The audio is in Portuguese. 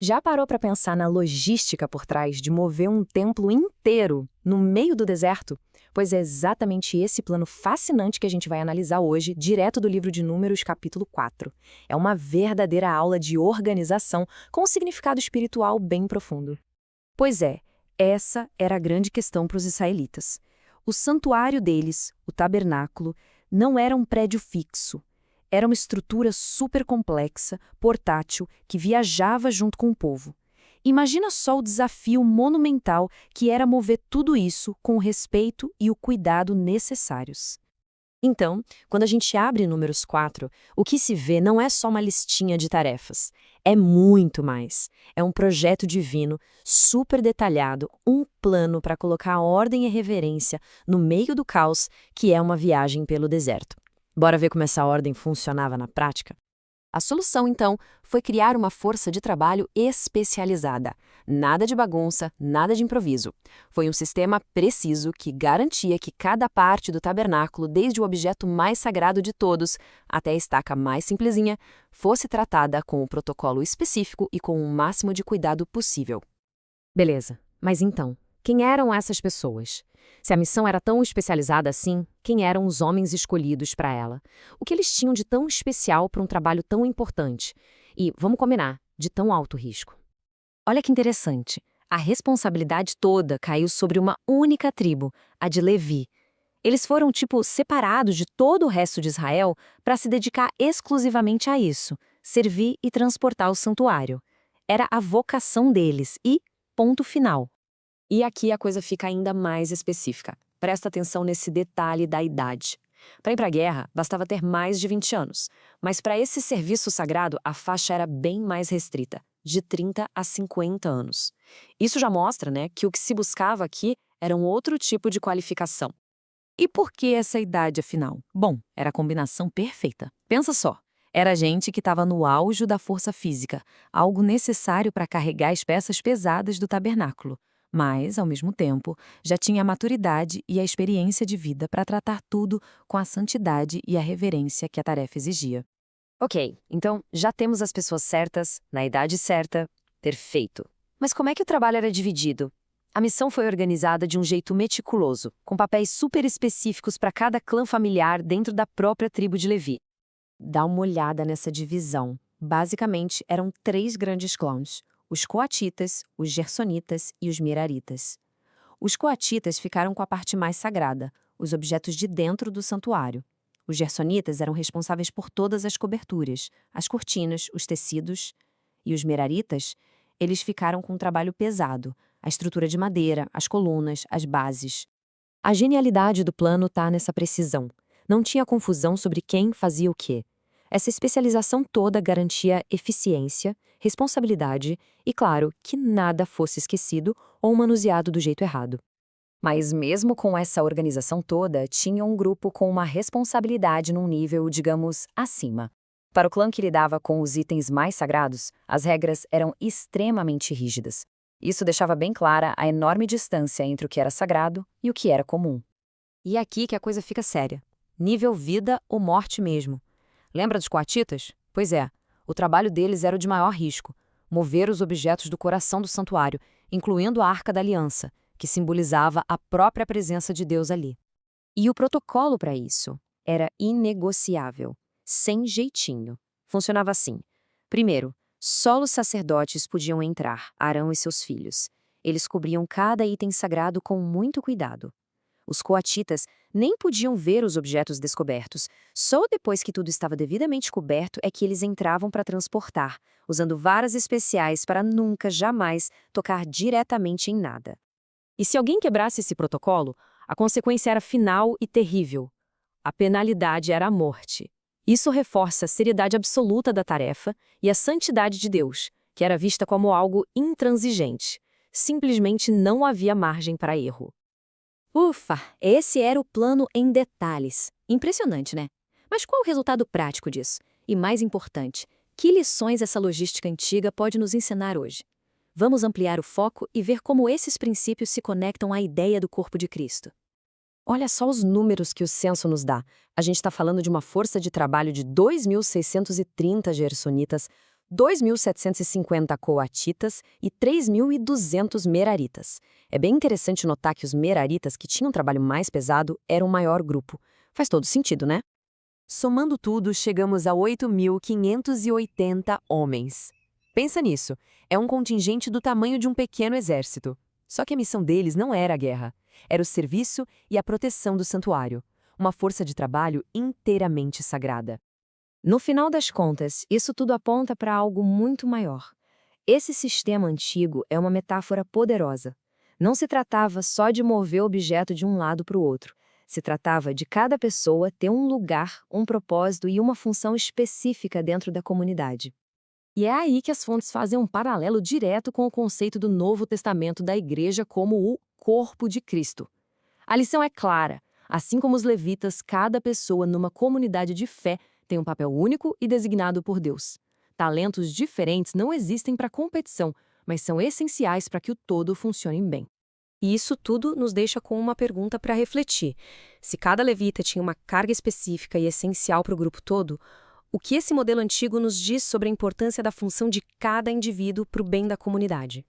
Já parou para pensar na logística por trás de mover um templo inteiro no meio do deserto? Pois é exatamente esse plano fascinante que a gente vai analisar hoje, direto do livro de Números, capítulo 4. É uma verdadeira aula de organização com um significado espiritual bem profundo. Pois é, essa era a grande questão para os israelitas. O santuário deles, o tabernáculo, não era um prédio fixo. Era uma estrutura super complexa, portátil, que viajava junto com o povo. Imagina só o desafio monumental que era mover tudo isso com o respeito e o cuidado necessários. Então, quando a gente abre Números 4, o que se vê não é só uma listinha de tarefas. É muito mais. É um projeto divino, super detalhado, um plano para colocar ordem e reverência no meio do caos, que é uma viagem pelo deserto. Bora ver como essa ordem funcionava na prática? A solução, então, foi criar uma força de trabalho especializada. Nada de bagunça, nada de improviso. Foi um sistema preciso que garantia que cada parte do tabernáculo, desde o objeto mais sagrado de todos até a estaca mais simplesinha, fosse tratada com o protocolo específico e com o máximo de cuidado possível. Beleza, mas então, quem eram essas pessoas? Se a missão era tão especializada assim, quem eram os homens escolhidos para ela? O que eles tinham de tão especial para um trabalho tão importante? E, vamos combinar, de tão alto risco. Olha que interessante. A responsabilidade toda caiu sobre uma única tribo, a de Levi. Eles foram, separados de todo o resto de Israel para se dedicar exclusivamente a isso, servir e transportar o santuário. Era a vocação deles e ponto final. E aqui a coisa fica ainda mais específica. Presta atenção nesse detalhe da idade. Para ir para a guerra, bastava ter mais de 20 anos. Mas para esse serviço sagrado, a faixa era bem mais restrita, de 30 a 50 anos. Isso já mostra, que o que se buscava aqui era um outro tipo de qualificação. E por que essa idade, afinal? Bom, era a combinação perfeita. Pensa só. Era gente que estava no auge da força física, algo necessário para carregar as peças pesadas do tabernáculo. Mas, ao mesmo tempo, já tinha a maturidade e a experiência de vida para tratar tudo com a santidade e a reverência que a tarefa exigia. Ok, então já temos as pessoas certas, na idade certa, perfeito. Mas como é que o trabalho era dividido? A missão foi organizada de um jeito meticuloso, com papéis super específicos para cada clã familiar dentro da própria tribo de Levi. Dá uma olhada nessa divisão. Basicamente, eram 3 grandes clãs: os coatitas, os gersonitas e os meraritas. Os coatitas ficaram com a parte mais sagrada, os objetos de dentro do santuário. Os gersonitas eram responsáveis por todas as coberturas, as cortinas, os tecidos. E os meraritas, eles ficaram com um trabalho pesado, a estrutura de madeira, as colunas, as bases. A genialidade do plano está nessa precisão. Não tinha confusão sobre quem fazia o quê. Essa especialização toda garantia eficiência, responsabilidade e, claro, que nada fosse esquecido ou manuseado do jeito errado. Mas mesmo com essa organização toda, tinha um grupo com uma responsabilidade num nível, digamos, acima. Para o clã que lidava com os itens mais sagrados, as regras eram extremamente rígidas. Isso deixava bem clara a enorme distância entre o que era sagrado e o que era comum. E é aqui que a coisa fica séria. Nível vida ou morte mesmo. Lembra dos coatitas? Pois é, o trabalho deles era o de maior risco: mover os objetos do coração do santuário, incluindo a Arca da Aliança, que simbolizava a própria presença de Deus ali. E o protocolo para isso era inegociável, sem jeitinho. Funcionava assim. Primeiro, só os sacerdotes podiam entrar, Arão e seus filhos. Eles cobriam cada item sagrado com muito cuidado. Os coatitas nem podiam ver os objetos descobertos. Só depois que tudo estava devidamente coberto é que eles entravam para transportar, usando varas especiais para nunca, jamais, tocar diretamente em nada. E se alguém quebrasse esse protocolo, a consequência era final e terrível. A penalidade era a morte. Isso reforça a seriedade absoluta da tarefa e a santidade de Deus, que era vista como algo intransigente. Simplesmente não havia margem para erro. Ufa, esse era o plano em detalhes. Impressionante, né? Mas qual o resultado prático disso? E mais importante, que lições essa logística antiga pode nos ensinar hoje? Vamos ampliar o foco e ver como esses princípios se conectam à ideia do corpo de Cristo. Olha só os números que o censo nos dá. A gente está falando de uma força de trabalho de 2.630 gersonitas, 2.750 coatitas e 3.200 meraritas. É bem interessante notar que os meraritas, que tinham um trabalho mais pesado, eram o maior grupo. Faz todo sentido, né? Somando tudo, chegamos a 8.580 homens. Pensa nisso, é um contingente do tamanho de um pequeno exército. Só que a missão deles não era a guerra, era o serviço e a proteção do santuário, uma força de trabalho inteiramente sagrada. No final das contas, isso tudo aponta para algo muito maior. Esse sistema antigo é uma metáfora poderosa. Não se tratava só de mover o objeto de um lado para o outro. Se tratava de cada pessoa ter um lugar, um propósito e uma função específica dentro da comunidade. E é aí que as fontes fazem um paralelo direto com o conceito do Novo Testamento da Igreja como o corpo de Cristo. A lição é clara. Assim como os levitas, cada pessoa numa comunidade de fé tem um papel único e designado por Deus. Talentos diferentes não existem para competição, mas são essenciais para que o todo funcione bem. E isso tudo nos deixa com uma pergunta para refletir. Se cada levita tinha uma carga específica e essencial para o grupo todo, o que esse modelo antigo nos diz sobre a importância da função de cada indivíduo para o bem da comunidade?